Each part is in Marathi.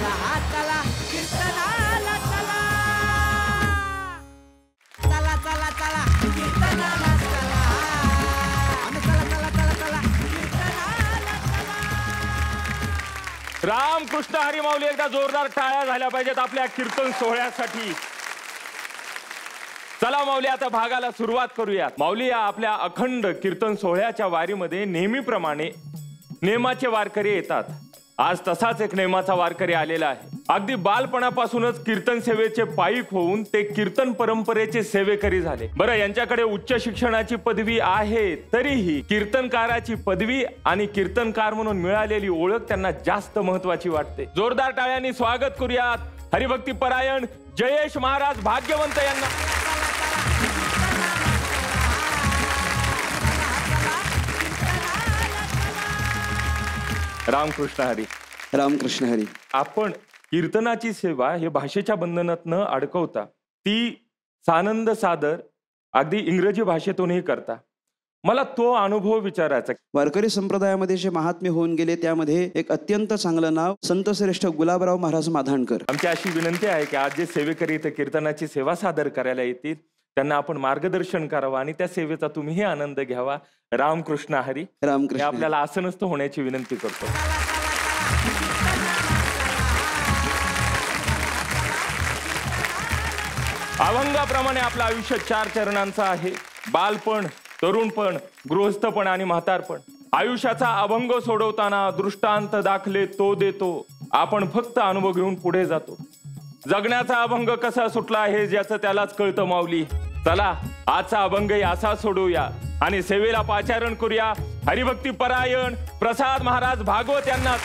चला चला कीर्तनाला चला चला चला चला कीर्तनाला चला आणि चला चला चला चला कीर्तनाला चला. रामकृष्ण हरी माऊली एकदा जोरदार टाळ्या झाल्या पाहिजेत आपल्या कीर्तन सोहळ्यासाठी. चला माऊली आता भागाला सुरुवात करूयात. माऊली या आपल्या अखंड कीर्तन सोहळ्याच्या वारीमध्ये नेहमीप्रमाणे नेमाचे वारकरी येतात. आज तसाच एक नेमाचा वारकरी आलेला आहे. अगदी बालपणापासूनच कीर्तन सेवेचे पाईक होऊन ते कीर्तन परंपरेचे सेवेकरी झाले. बरं, यांच्याकडे उच्च शिक्षणाची पदवी आहे तरीही कीर्तनकाराची पदवी आणि कीर्तनकार म्हणून मिळालेली ओळख त्यांना जास्त महत्वाची वाटते. जोरदार टाळ्यांनी स्वागत करूयात हरिभक्ती परायण जयेश महाराज भाग्यवंत यांना. रामकृष्ण हरी. रामकृष्ण हरी. आपण कीर्तनाची सेवा हे भाषेच्या बंधनात न अडकवता ती सानंद सादर अगदी इंग्रजी भाषेतूनही करता. मला तो अनुभव विचारायचा. वारकरी संप्रदायामध्ये जे महात्मे होऊन गेले त्यामध्ये एक अत्यंत चांगलं नाव संतश्रेष्ठ गुलाबराव महाराज माधाणकर. आमची अशी विनंती आहे की आज जे सेवेकरी इथे कीर्तनाची सेवा सादर करायला येतील त्यांना आपण मार्गदर्शन करावं आणि त्या सेवेचा तुम्हीही आनंद घ्यावा. रामकृष्ण हरी. रामकृष्ण. आपल्याला आसनस्थ होण्याची विनंती करतो. अभंगाप्रमाणे आपलं आयुष्य 4 चरणांचं आहे. बालपण, तरुणपण, गृहस्थपण आणि म्हातारपण. आयुष्याचा अभंग सोडवताना दृष्टांत दाखले तो देतो. आपण फक्त अनुभव घेऊन पुढे जातो. जगण्याचा अभंग कसा सुटला हे ज्याचं त्यालाच कळतं माऊली. चला आजचा अभंगही असा सोडूया आणि सेवेला पाचारण करूया हरिभक्ती परायण प्रसाद महाराज भागवत यांना.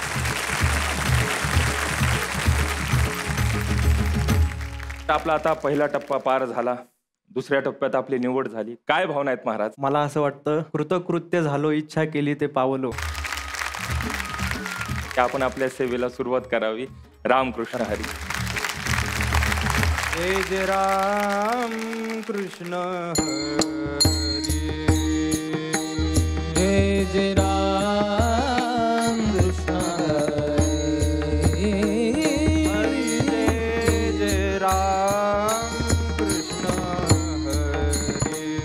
आपला आता पहिला टप्पा पार झाला. दुसऱ्या टप्प्यात आपली निवड झाली. काय भावना आहेत महाराज? मला असं वाटतं कृतकृत्य झालो, इच्छा केली ते पावलो. आपण आपल्या सेवेला सुरुवात करावी. रामकृष्ण हरी. जय जय राम कृष्ण हरी. जय जय राम कृष्ण हरी. जय जय राम कृष्ण हरी.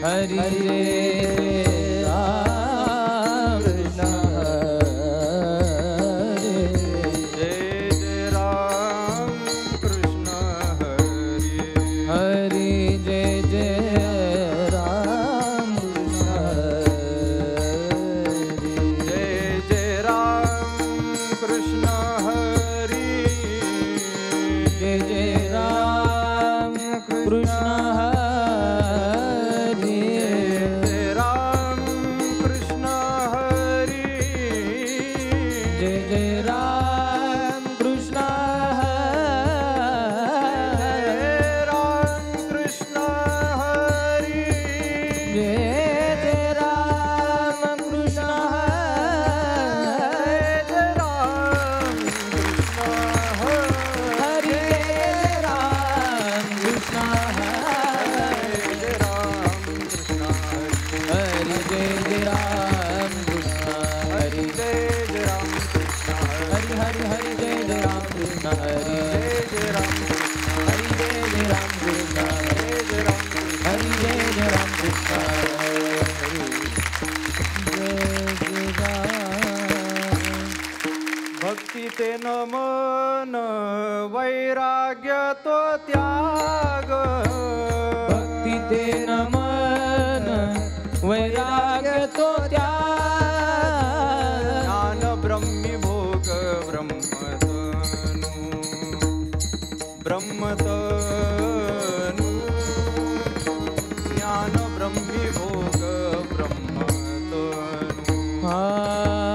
हरी भक्ती ते नमन वैराग्य तो त्याग. भक्ती ते नमन वैराग्य तो त्याग. ज्ञान ब्रह्मी भोग ब्रह्मतनु ब्रह्मतनु. ज्ञान ब्रह्मी भोग ब्रह्मतनु.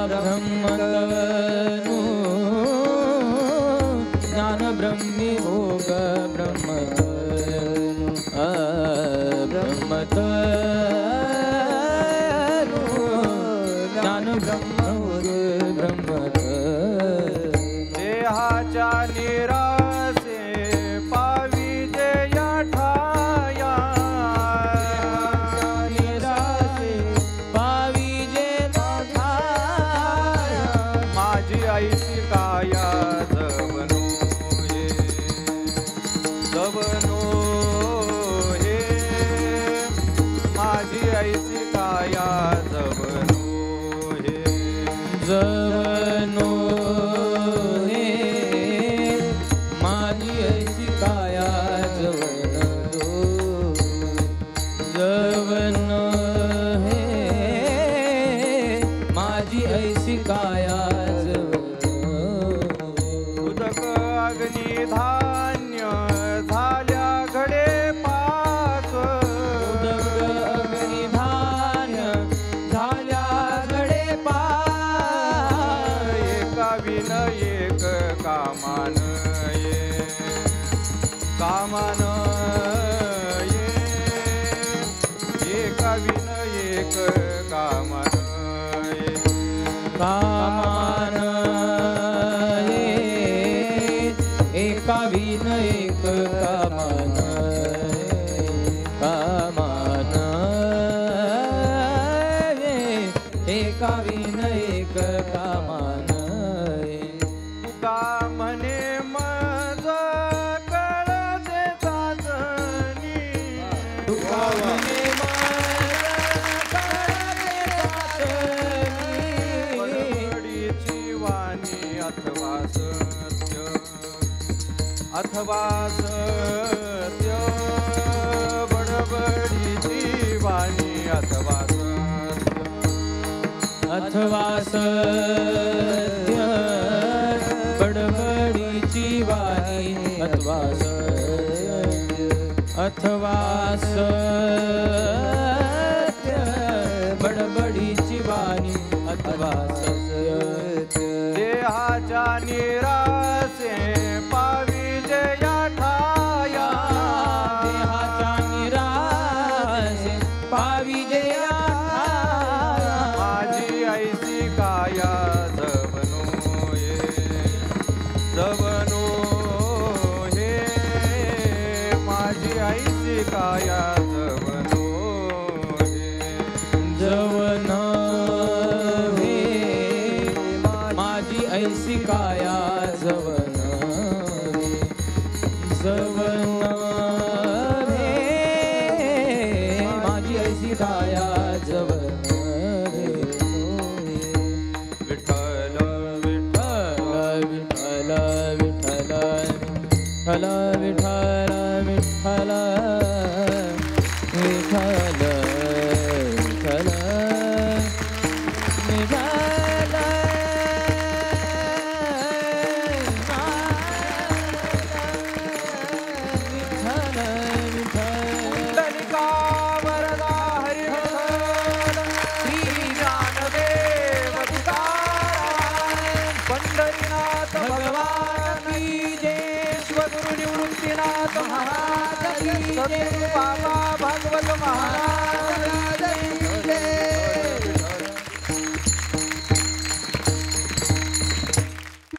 ब्रह्मतनु ज्ञान ब्रह्मी भोग ब्रह्मतनु. ब्रह्मतनु ज्ञान ब्रह्म ब्रह्मतनु. देहाच्या निरासे पावी जया ठाया. निरासे पावी जे ठाया. माझी आईची काया जवनो उदगाग्नी धान्य झाल्या घडे पाक उदगाग्नी धान्य झाल्या घडे पाक एका विन एक कामान कामान एका विन एक कामान कामान एका विन एक कामान कामान एका विन एक कामान तुका म्हणे मज कळते चाचणी तुका म्हणे अथवा सत्य बडबडीची वाणी अथवा सत्य बडबडीची वाणी अथवा सत्य बडबडीची वाणी अथवा सत्य देहाच्या निरासे पाविजे या ठाया देहाच्या निरासे पाविजे या ठाया माझी ऐसी काया जवनो हे माझी ऐसी काया जवनो हे माझी ऐसी काया जवन माझी ऐसी काया जवन विठ्ठल विठ्ठल विठ्ठल विठ्ठल विठ्ठल विठ्ठल विठ्ठल विठ्ठल बाबा भागवत महाराज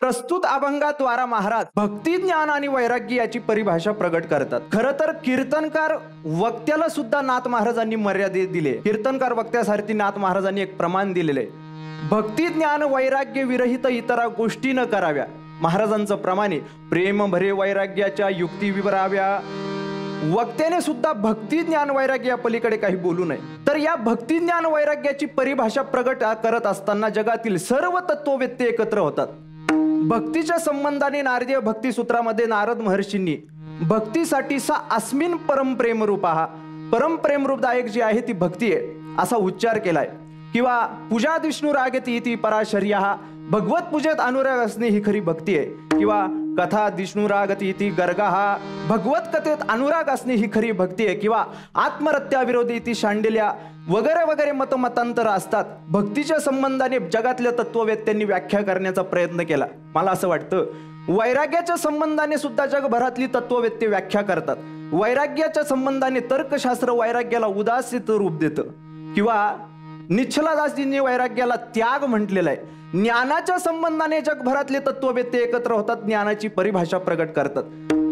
प्रस्तुत अभंगाद्वारा महाराज भक्ती ज्ञान आणि वैराग्य याची परिभाषा प्रगट करतात. खरं तर कीर्तनकार वक्त्याला सुद्धा नाथ महाराजांनी मर्यादे दिले. कीर्तनकार वक्त्यासाठी नाथ महाराजांनी एक प्रमाण दिलेले आहे. भक्ती ज्ञान वैराग्य विरहित इतर गोष्टी न कराव्या. महाराजांचं प्रमाणे प्रेम भरे वैराग्याच्या युक्ती विवराव्या. वक्त्याने सुद्धा भक्ती ज्ञान वैराग्य या पलीकडे काही बोलू नये. तर या भक्ती ज्ञान वैराग्याची परिभाषा प्रगट करत असताना जगातील सर्व तत्ववेत्ते एकत्र होतात. भक्तीच्या संबंधाने नारदीय भक्ती सूत्रामध्ये नारद महर्षींनी भक्तीसाठी सा अस्मिन परम प्रेम रूपा, परम प्रेम रूपदायक जी आहे ती भक्ती आहे असा उच्चार केलाय. किंवा पूजा विष्णू रागती इति पराशर्या, भगवत पूजेत अनुराग असणे ही खरी भक्ती आहे. किंवा कथा विष्णुरागती इति गर्गा, भगवत कथेत अनुराग असणे ही खरी भक्ती आहे. किंवा आत्महत्या विरोधी इति शांडिल्या वगैरे वगैरे मतांतर असतात. भक्तीच्या संबंधाने जगातल्या तत्ववेत्यांनी व्याख्या करण्याचा प्रयत्न केला. मला असं वाटतं वैराग्याच्या संबंधाने सुद्धा जगभरातली तत्ववेत्ते व्याख्या करतात. वैराग्याच्या संबंधाने तर्कशास्त्र वैराग्याला उदासीत रूप देतं. किंवा निश्चलादासजींनी वैराग्याला त्याग म्हटलेला आहे. ज्ञानाच्या संबंधाने जगभरातले तत्ववेत्ते एकत्र होतात, ज्ञानाची परिभाषा प्रगट करतात.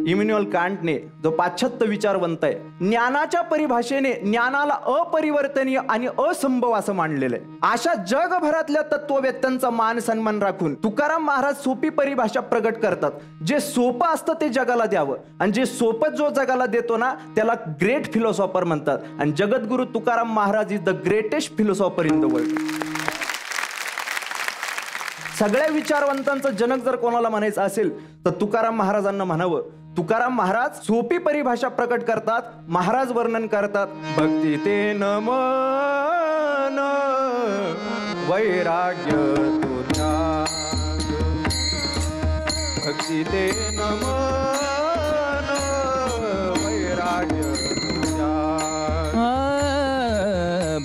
इमॅन्युअल कांटने जो पाश्चात्य विचारवंत आहे, ज्ञानाच्या परिभाषेने ज्ञानाला अपरिवर्तनीय आणि असंभव असं मानलेलं आहे. अशा जगभरातल्या तत्ववेत्यांचा मान सन्मान राखून तुकाराम महाराज सोपी परिभाषा प्रगट करतात. जे सोपं असतं ते जगाला द्यावं, आणि जे सोपं जो जगाला देतो ना त्याला ग्रेट फिलॉसॉफर म्हणतात. आणि जगद्गुरु Tukaram Maharaj is the greatest philosopher in the world. सगळ्या विचारवंतांचं जनक जर कोणाला म्हणायचं असेल तर तुकाराम महाराजांना म्हणावं. तुकाराम महाराज सोपी परिभाषा प्रकट करतात. महाराज वर्णन करतात, भक्ती ते नमन वैराग्य तुझ्या, भक्ती ते नमन वैराग्य तुझ्या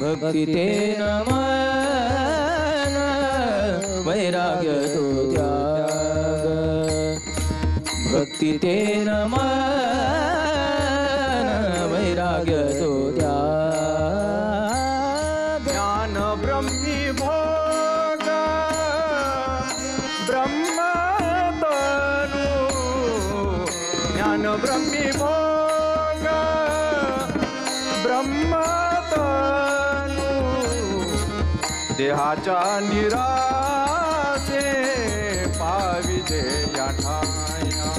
भक्ती ते नमन वैराग्य तो त्याग भक्ती ते नमन वैराग्य तो त्याग ज्ञान ब्रह्मी भोग ब्रह्मतनु ज्ञान ब्रह्मी भोग ब्रह्मतनु देहाच्या निरासे पाविजे या ठाया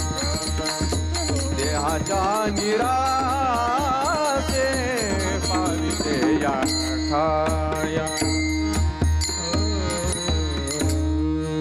देहाच्या निरासे पाविजे या ठाया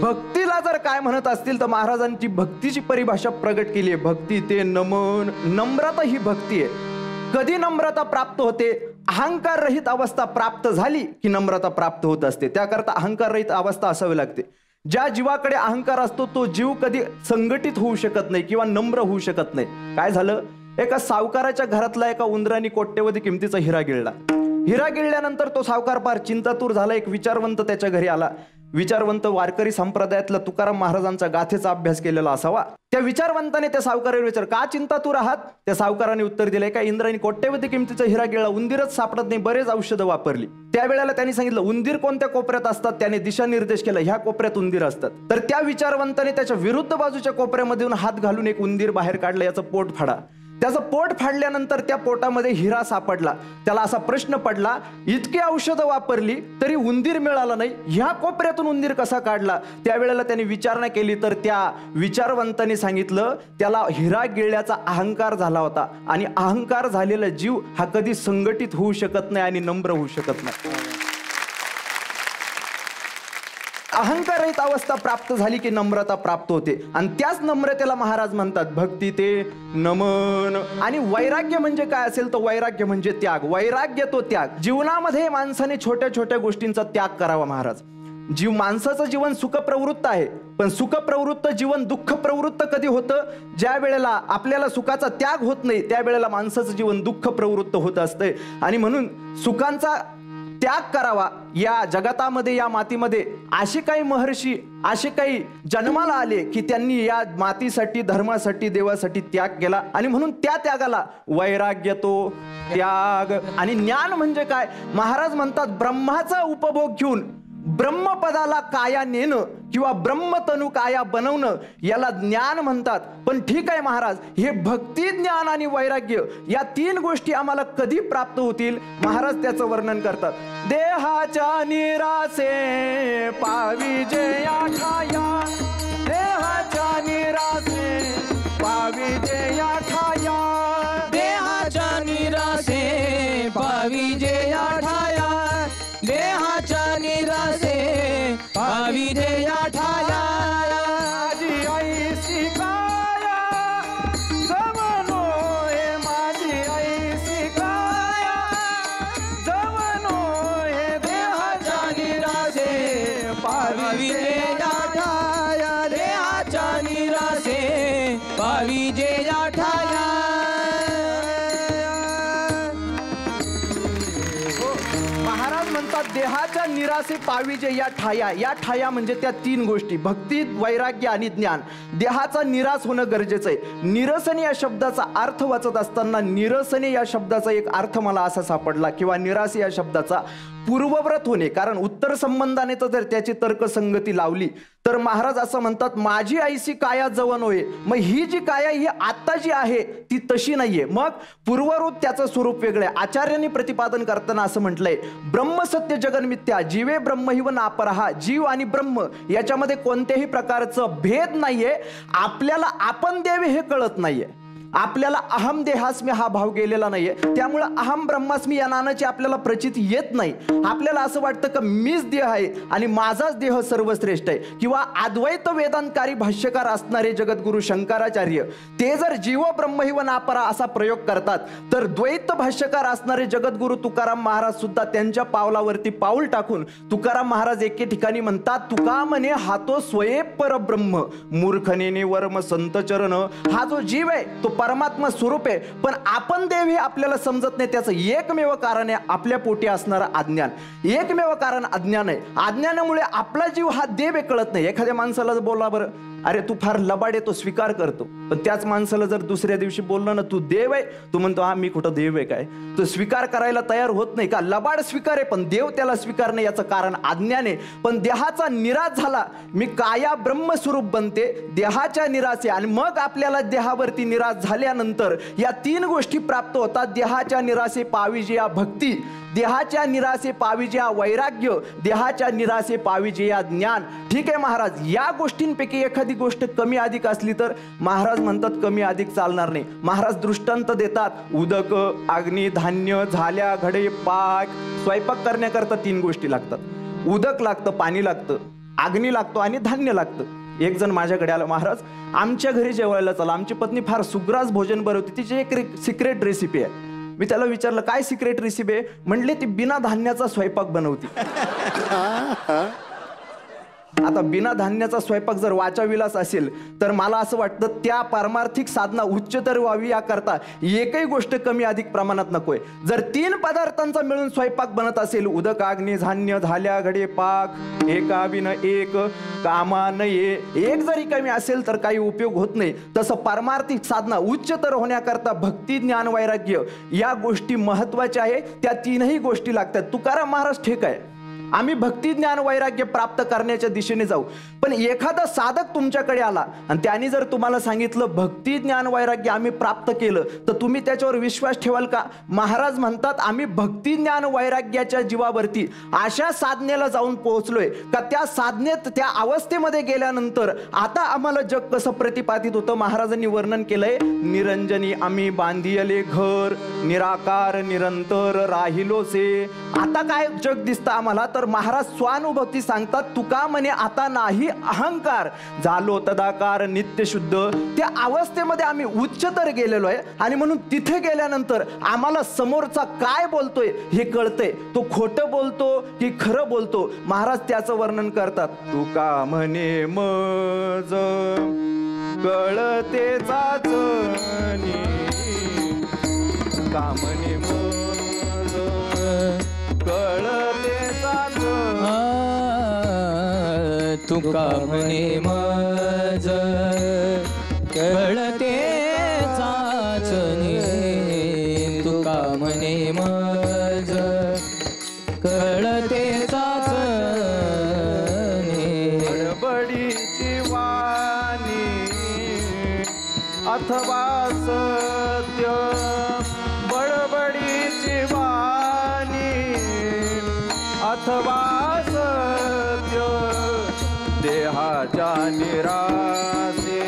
भक्तीला जर काय म्हणत असतील तर महाराजांची भक्तीची परिभाषा प्रगट केली आहे. भक्ती ते नमन नम्रता ही भक्ती आहे. कधी नम्रता प्राप्त होते? अहंकार रहित अवस्था प्राप्त झाली की नम्रता प्राप्त होत असते. त्याकरता अहंकार रहित अवस्था असावी लागते. ज्या जीवाकडे अहंकार असतो तो जीव कधी संघटित होऊ शकत नाही किंवा नम्र होऊ शकत नाही. काय झालं? एका सावकाराच्या घरातला एका उंदराने कोट्यवधी किमतीचा हिरा गिळला. हिरा गिळल्यानंतर तो सावकार फार चिंतातूर झाला. एक विचारवंत त्याच्या घरी आला. विचारवंत वारकरी संप्रदायातला तुकाराम महाराजांचा गाथेचा अभ्यास केलेला असावा. त्या विचारवंताने त्या सावकाराला विचार, का चिंतातूर आहात? त्या सावकाराने उत्तर दिले, का इंद्राने कोट्यवधी किमतीचा हिरा गिळला, उंदीरच सापडत नाही, बरेच औषधं वापरली. त्यावेळेला त्यांनी सांगितलं, उंदीर कोणत्या कोपऱ्यात असतात? त्याने दिशानिर्देश केला, ह्या कोपऱ्यात उंदीर असतात. तर त्या विचारवंताने त्याच्या विरुद्ध बाजूच्या कोपऱ्यामधून हात घालून एक उंदीर बाहेर काढला. याचं पोट फाडा. त्याचं पोट फाडल्यानंतर त्या पोटामध्ये हिरा सापडला. त्याला असा प्रश्न पडला, इतकी औषधं वापरली तरी उंदीर मिळाला नाही, ह्या कोपऱ्यातून उंदीर कसा काढला? त्यावेळेला त्यांनी विचारणा केली तर त्या विचारवंतांनी सांगितलं, त्याला हिरा गिळल्याचा अहंकार झाला होता आणि अहंकार झालेला जीव हा कधी संघटित होऊ शकत नाही आणि नम्र होऊ शकत नाही. अहंकाररहित अवस्था प्राप्त झाली की नम्रता प्राप्त होते आणि त्याच नम्रतेला महाराज म्हणतात भक्ती ते नमन. आणि वैराग्य म्हणजे काय असेल तर वैराग्य म्हणजे त्याग. वैराग्य तो त्याग. जीवनामध्ये माणसाने छोट्या छोट्या गोष्टींचा त्याग करावा. महाराज, माणसाचं जीवन सुखप्रवृत्त आहे, पण सुखप्रवृत्त जीवन दुःख प्रवृत्त कधी होतं? ज्या वेळेला आपल्याला सुखाचा त्याग होत नाही त्यावेळेला माणसाचं जीवन दुःख प्रवृत्त होत असते. आणि म्हणून सुखांचा त्याग करावा. या जगतामध्ये या मातीमध्ये असे काही महर्षी असे काही जन्माला आले की त्यांनी या मातीसाठी धर्मासाठी देवासाठी त्याग केला आणि म्हणून त्या त्यागाला वैराग्य तो त्याग. आणि ज्ञान म्हणजे काय? महाराज म्हणतात ब्रह्माचा उपभोग घेऊन ब्रह्मपदाला काया नेणं किंवा ब्रह्मतनु काया बनवणं याला ज्ञान म्हणतात. पण ठीक आहे महाराज, हे भक्ती ज्ञान आणि वैराग्य या तीन गोष्टी आम्हाला कधी प्राप्त होतील? महाराज त्याचं वर्णन करतात. देहाच्या निरासे पाविजे या ठाया देहाच्या निरासे पाविजे या ठाया देहाच्या निरासे पाविजे या ठाया देहाच्या निरासे पाविजे या ठाया माझी आई शिकाया जमनो हे माझी आई शिकाया जमनो हे देहाच्या निरासे पाविजे या ठाया देहाच्या निरासे पाविजे या ठाया. महाराज म्हणतात देहाच्या निरासे पाविजे या ठाया. या ठाया म्हणजे त्या तीन गोष्टी भक्ती वैराग्य आणि ज्ञान. देहाचा निराश होणं गरजेचं आहे. निरसने या शब्दाचा अर्थ वाचत असताना निरसने या शब्दाचा एक अर्थ मला असा सापडला किंवा निरासे या शब्दाचा पूर्वव्रत होणे. कारण उत्तर संबंधाने तर जर त्याची तर्कसंगती लावली तर महाराज असं म्हणतात माझी आईसी काया जवन होय. मग ही जी काया ही आत्ता जी आहे ती तशी नाहीये. मग पूर्वरूप त्याचं स्वरूप वेगळं आहे. आचार्यांनी प्रतिपादन करताना असं म्हटलंय ब्रह्म सत्य जगन मिथ्या जीवे ब्रह्म हि व नापरहा. जीव आणि ब्रह्म याच्यामध्ये कोणत्याही प्रकारचं भेद नाहीये. आपल्याला आपण देव हे कळत नाहीये. आपल्याला अहम देहास्मी हा भाव गेलेला नाहीये. त्यामुळे अहम ब्रह्मास्मी या नानाची आपल्याला प्रचिती येत नाही. आपल्याला असं वाटतं की मीच देह आहे आणि माझाच देह सर्वश्रेष्ठ आहे. किंवा अद्वैत वेदांतकारी भाष्यकार असणारे जगद्गुरु शंकराचार्य ते जर जीव ब्रह्मैव नापरा असा प्रयोग करतात, तर द्वैत भाष्यकार असणारे जगद्गुरु तुकाराम महाराज सुद्धा त्यांच्या पावलावरती पाऊल टाकून तुकाराम महाराज एके ठिकाणी म्हणतात, तुका म्हणे हा तो स्वये परब्रह्म मूर्खनेने वर्म संत चरण. हा जो जीव आहे तो परमात्मा स्वरूप आहे, पण आपण देव हे आपल्याला समजत नाही. त्याचं एकमेव कारण आहे आपल्या पोटी असणारं अज्ञान. एकमेव कारण अज्ञान आहे. अज्ञानामुळे आपला जीव हा देव आहे कळत नाही. एखाद्या माणसाला बोला बरं, अरे तू फार लबाड आहे, तो स्वीकार करतो. पण त्याच माणसाला जर दुसऱ्या दिवशी बोललं ना तू देव आहे, तू म्हणतो हा मी कुठं देव आहे काय. तो स्वीकार करायला तयार होत नाही. का लबाड स्वीकार आहे पण देव त्याला स्वीकार नाही. याचं कारण अज्ञान आहे. पण देहाचा निराश झाला, मी काया ब्रह्मस्वरूप बनते देहाच्या निराशे. आणि मग आपल्याला देहावरती निराश झाल्यानंतर या 3 गोष्टी प्राप्त होतात. देहाच्या निराशे पाविजे या भक्ती, देहाच्या निराशे पाविजे या वैराग्य, देहाच्या निराशे पाविजे या ज्ञान. ठीक आहे महाराज, या गोष्टींपैकी एखादी गोष्ट कमी अधिक असली तर महाराज म्हणतात कमी अधिक चालणार नाही. महाराज दृष्टांत देतात, उदक, अग्नी, धान्य, झाल्या, घडे, पाक. स्वयंपाक करण्याकरता 3 गोष्टी लागतात. उदक लागतं, पाणी लागतं, अग्नी लागतो आणि धान्य लागतं. एक जण माझ्याकडे आला, महाराज आमच्या घरी जेवायला चला, आमची पत्नी फार सुग्रास भोजन बनवते, तिची एक सिक्रेट रेसिपी आहे. मी त्याला विचारलं काय सिक्रेट रेसिपी आहे. म्हणले ती बिना धान्याचा स्वयंपाक बनवते. आता बिना धान्याचा स्वयंपाक जर वाचाविलास असेल तर मला असं वाटतं त्या पारमार्थिक साधना उच्चतर व्हावी याकरता एकही गोष्ट कमी अधिक प्रमाणात नकोय. जर 3 पदार्थांचा मिळून स्वयंपाक बनत असेल, उदक, अग्नी, धान्य, झाल्या, घडे, पाक, एका बिन एक कामा नये, एक जरी कमी असेल तर काही उपयोग होत नाही. तसं पारमार्थिक साधना उच्चतर होण्याकरता भक्ती, ज्ञान, वैराग्य या गोष्टी महत्वाच्या आहे. त्या 3ही गोष्टी लागतात. तुकाराम महाराज ठीक आहे, आम्ही भक्ती, ज्ञान, वैराग्य प्राप्त करण्याच्या दिशेने जाऊ. पण एखादा साधक तुमच्याकडे आला आणि त्याने जर तुम्हाला सांगितलं भक्ती, ज्ञान, वैराग्य आम्ही प्राप्त केलं, तर तुम्ही त्याच्यावर विश्वास ठेवाल का. महाराज म्हणतात आम्ही भक्ती, ज्ञान, वैराग्याच्या जीवावरती अशा साधनेला जाऊन पोहोचलोय का त्या साधनेत, त्या अवस्थेमध्ये गेल्यानंतर आता आम्हाला जग कसं प्रतिपादित होतं. महाराजांनी वर्णन केलंय, निरंजनी आम्ही बांधियले घर, निराकार निरंतर राहिलोसे. आता काय जग दिसतं आम्हाला, तर महाराज स्वानुभूती सांगतात, तुका म्हणे आता नाही अहंकार, झालो तदाकार नित्य शुद्ध. त्या अवस्थेमध्ये आम्ही उच्चतर गेलेलो आहे आणि म्हणून तिथे गेल्यानंतर आम्हाला समोरचा काय बोलतोय हे कळतंय. तो खोटं बोलतो की खरं बोलतो. महाराज त्याचं वर्णन करतात, तुका म्हणे मज कळते चाचणी, तुका म्हणे मज कळते तुका म्हणे मज कळते चाचणी, तुका म्हणे मज कळते चाचणी. बडबडीची वाणी अथवा सत्य, बडबडीची वाणी अथवा सत्य, देहाच्या निराशे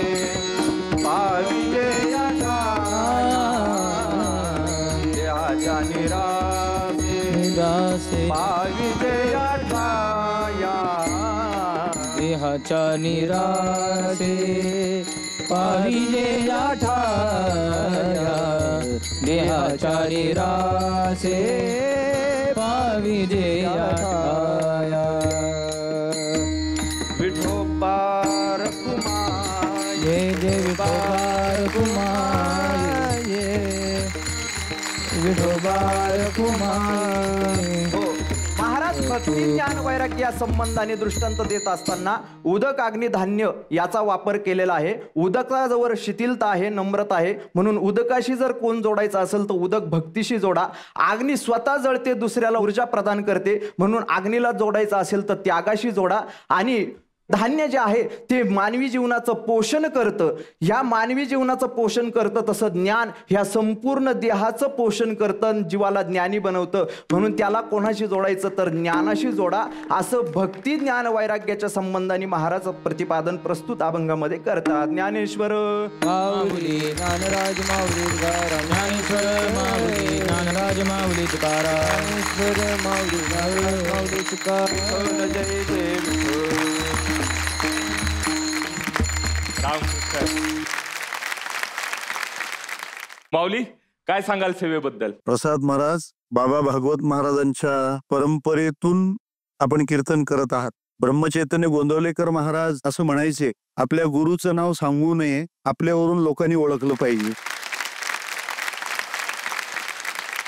पाविजे या ठाया, देहाच्या निराशे पाविजे या ठाया, देहाच्या निराशे पाविजे या ठाया, देहाच्या निराशे पाविजे या ठाया. विठोबार कुमार जय जय विठोबार कुमार, विठोबार कुमार. हो महाराज भक्ती, ज्ञान, वैराग्य या संबंधाने दृष्टांत देत असताना उदक, अग्नी, धान्य याचा वापर केलेला आहे. उदकाजवळ शिथिलता आहे, नम्रता आहे, म्हणून उदकाशी जर कोण जोडायचं असेल तर उदक भक्तीशी जोडा. अग्नी स्वतः जळते, दुसऱ्याला ऊर्जा प्रदान करते, म्हणून अग्नीला जोडायचं असेल तर त्यागाशी जोडा. आणि धान्य जे आहे ते मानवी जीवनाचं पोषण करतं. ह्या मानवी जीवनाचं पोषण करतं तसं ज्ञान ह्या संपूर्ण देहाचं पोषण करतं, जीवाला ज्ञानी बनवतं. म्हणून त्याला कोणाशी जोडायचं तर ज्ञानाशी जोडा, असं भक्ती ज्ञान वैराग्याच्या संबंधाने महाराज प्रतिपादन प्रस्तुत अभंगामध्ये करतात. ज्ञानेश्वर माऊली ज्ञानराज माऊली तुकाराम, ज्ञानेश्वर माऊली ज्ञानराज माऊली तुकाराम, ज्ञानेश्वर माऊली ज्ञानराज माऊली तुकाराम. जय जय विठ्ठल. माऊली, काय सांगाल सेवेबद्दल? प्रसाद महाराज, बाबा भागवत महाराजांच्या परंपरेतून आपण कीर्तन करत आहात. ब्रह्मचैतन्य गोंदवलेकर महाराज असं म्हणायचे, आपल्या गुरुचं नाव सांगू नये, आपल्यावरून लोकांनी ओळखलं पाहिजे.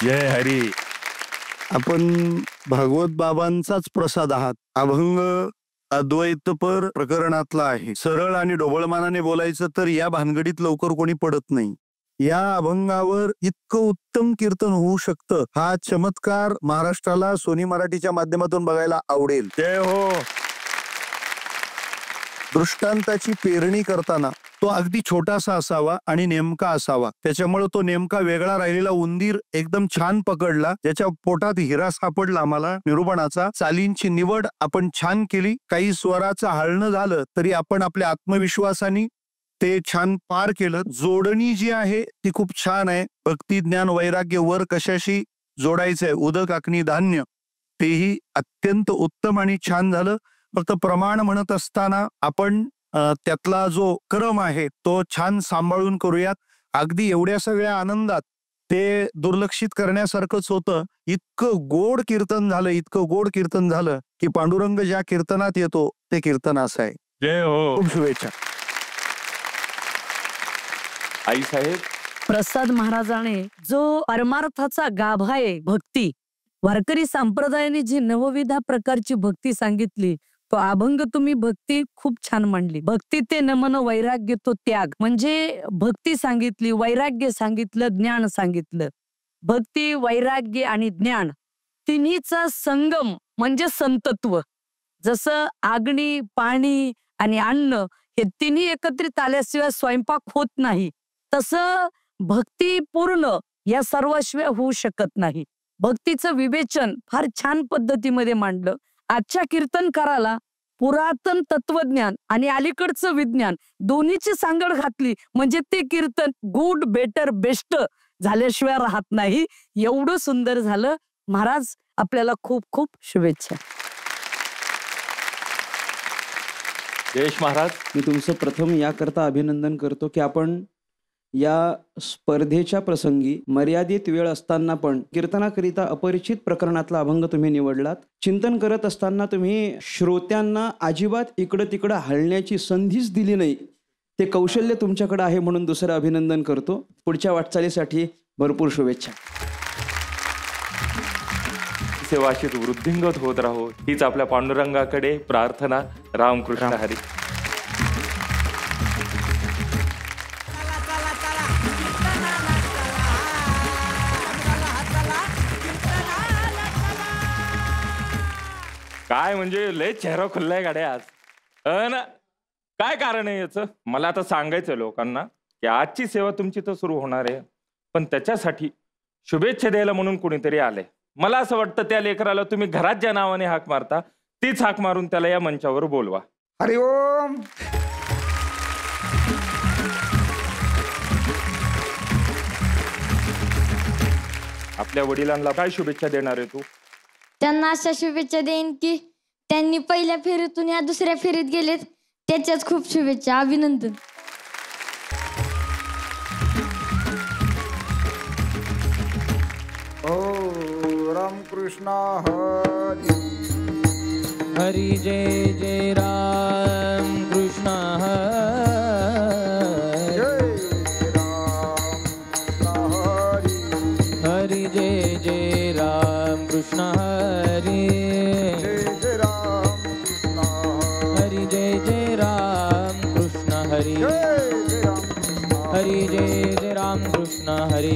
जय हरी. आपण भागवत बाबांचाच प्रसाद आहात. अभंग अद्वैतपर प्रकरणातला आहे. सरळ आणि ढोबळमानाने बोलायचं तर या भानगडीत लवकर कोणी पडत नाही. या अभंगावर इतकं उत्तम कीर्तन होऊ शकतं, हा चमत्कार महाराष्ट्राला सोनी मराठीच्या माध्यमातून बघायला आवडेल. जय हो. दृष्टांताची पेरणी करताना तो अगदी छोटासा असावा आणि नेमका असावा. त्याच्यामुळे तो नेमका वेगळा राहिलेला उंदीर एकदम छान पकडला, ज्याच्या पोटात हिरा सापडला. आम्हाला निरूपणाचा चालींची निवड आपण छान केली. काही स्वराचं हळणं झालं तरी आपण आपल्या आत्मविश्वासाने ते छान पार केलं. जोडणी जी आहे ती खूप छान आहे. भक्ती ज्ञान वैराग्य वर कशाशी जोडायचंय, उदक अग्नी धान्य, तेही अत्यंत उत्तम आणि छान झालं. फक्त प्रमाण म्हणत असताना आपण त्यातला जो क्रम आहे तो छान सांभाळून करूयात. अगदी एवढ्या सगळ्या आनंदात ते दुर्लक्षित करण्यासारखंच होतं. इतकं गोड कीर्तन झालं, इतकं गोड कीर्तन झालं की पांडुरंग ज्या कीर्तनात येतो ते कीर्तन असं आहे. जय हो. खूप शुभेच्छा. आई साहेब, प्रसाद महाराजाने जो परमार्थाचा गाभा आहे भक्ती, वारकरी संप्रदायाने जी नवविधा प्रकारची भक्ती सांगितली, तो अभंग तुम्ही भक्ती खूप छान मांडली. भक्ती ते नमन वैराग्य तो त्याग, म्हणजे भक्ती सांगितली, वैराग्य सांगितलं, ज्ञान सांगितलं. भक्ती, वैराग्य आणि ज्ञान तिन्हीचा संगम म्हणजे संतत्व. जसं अग्नी, पाणी आणि अन्न हे तिन्ही एकत्रित आल्याशिवाय स्वयंपाक होत नाही, तसं भक्ती पूर्ण या सर्वाशिवाय होऊ शकत नाही. भक्तीचं विवेचन फार छान पद्धतीमध्ये मांडलं. आजच्या कीर्तनकाराला पुरातन तत्वज्ञान आणि अलीकडचं विज्ञान दोन्हीची सांगड घातली म्हणजे ते कीर्तन गुड, बेटर, बेस्ट झाल्याशिवाय राहत नाही. एवढं सुंदर झालं. महाराज, आपल्याला खूप खूप शुभेच्छा. जयेश महाराज, मी तुमचं प्रथम याकरता अभिनंदन करतो की आपण या स्पर्धेच्या प्रसंगी मर्यादित वेळ असताना पण कीर्तनाकरिता अपरिचित प्रकरणातला अभंग तुम्ही निवडलात. चिंतन करत असताना तुम्ही श्रोत्यांना अजिबात इकडं तिकडं हलण्याची संधीच दिली नाही. ते कौशल्य तुमच्याकडे आहे म्हणून दुसरं अभिनंदन करतो. पुढच्या वाटचालीसाठी भरपूर शुभेच्छा. सेवाशीत वृद्धिंगत होत राहो हीच आपल्या पांडुरंगाकडे प्रार्थना. रामकृष्ण हरी. काय म्हणजे लय चेहरा खुल्लाय गाड्या आज. ना काय कारण आहे याचं? मला आता सांगायचं लोकांना की आजची सेवा तुमची तर सुरू होणार आहे, पण त्याच्यासाठी शुभेच्छा द्यायला म्हणून कोणीतरी आलंय. मला असं वाटतं त्या लेकराला तुम्ही घरात ज्या नावाने हाक मारता तीच हाक मारून त्याला या मंचावर बोलवा. हरि ओम. आपल्या वडिलांना काय शुभेच्छा देणार आहे तू? त्यांना अशा शुभेच्छा देईन की त्यांनी पहिल्या फेरीतून या दुसऱ्या फेरीत गेलेत, त्याच्याच खूप शुभेच्छा. अभिनंदन. ओ रामकृष्ण हरी. हरी जय जय राम कृष्ण हरी, हरी जय जय राम कृष्ण हरी, हरी जय जय राम कृष्ण हरी, हरी जय जय राम कृष्ण हरी,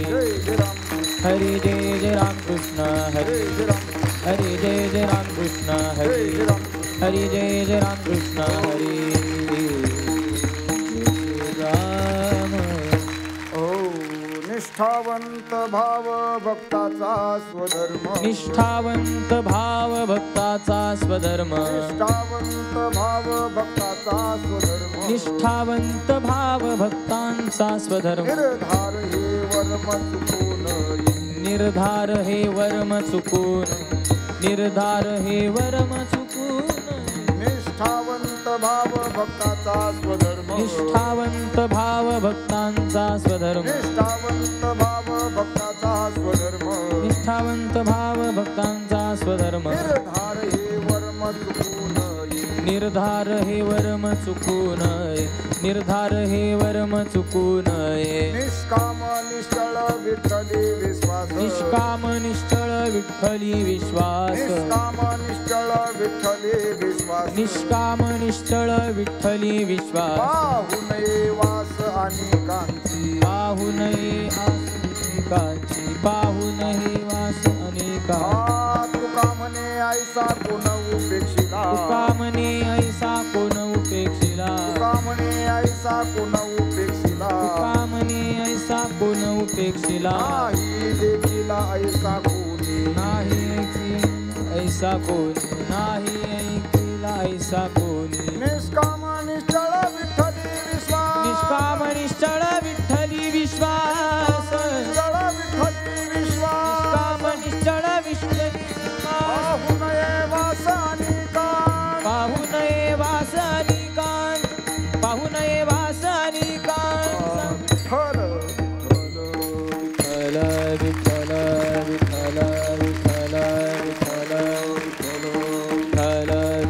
हरी जय जय राम कृष्ण हरी, हरी जय जय राम कृष्ण हरी, हरी जय जय राम कृष्ण हरी राम. निष्ठावंत भाव भक्ताचा स्वधर्म. निष्ठावंत भाव भक्ताचा स्वधर्म. निष्ठावंत भाव भक्ताचा स्वधर्म. निष्ठावंत भाव भक्तांचा स्वधर्म. निर्धार हे वर्म चुकून. निर्धार हे वर्म चुकून. निष्ठावंत भाव भक्ताचा स्वधर्म. निष्ठावंत भाव भक्तांचा स्वधर्म. निष्ठावंत भाव भक्ताचा स्वधर्म. निष्ठावंत भाव भक्तांचा स्वधर्म. निर्धार हे वर्म चुकून. निर्धार हे वर्म चुकून. निष्काम निश्चळ विठ्ठली विश्वास. निष्काम निश्चळ विठ्ठली विश्वास. निष्काम निश्चळ विठ्ठली विश्वास. निष्काम निश्चळ विठ्ठली विश्वास. पाहू नये वास अनेकांची. पाहू नये अनेकांची. पाहू नये वास अनेका. तुका म्हणे ऐसा कोण उपेक्षिला. तुका म्हणे ऐसा कोण उपेक्षिला. तुका म्हणे ऐसा कोण उपेक्षिला. तुका म्हणे ऐसा कोण उपेक्षिला. नाही देखील ऐसा कोणी. नाही ऐसा कोणी. नाही ऐकिला ऐसा कोणी. निष्काम निश्चळ विठ्ठली विश्वास. निष्काम निश्चळ विठ्ठली विश्वास. निश्चळ विठ्ठली विश्वास. निष्काम निश्चळ विठ्ठली विश्वास. पाहू नये वास अनेकांत. पाहू नये वास अनेकांत. पाहू नये वास अनेकांत. विठ्ठल विठ्ठल विठ्ठल विठ्ठल विठ्ठल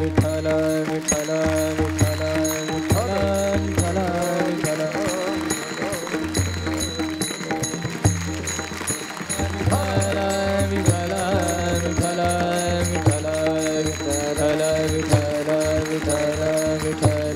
विठ्ठल विठ्ठल विठ्ठल विठ्ठल विठ्ठल विठ्ठल विठ्ठल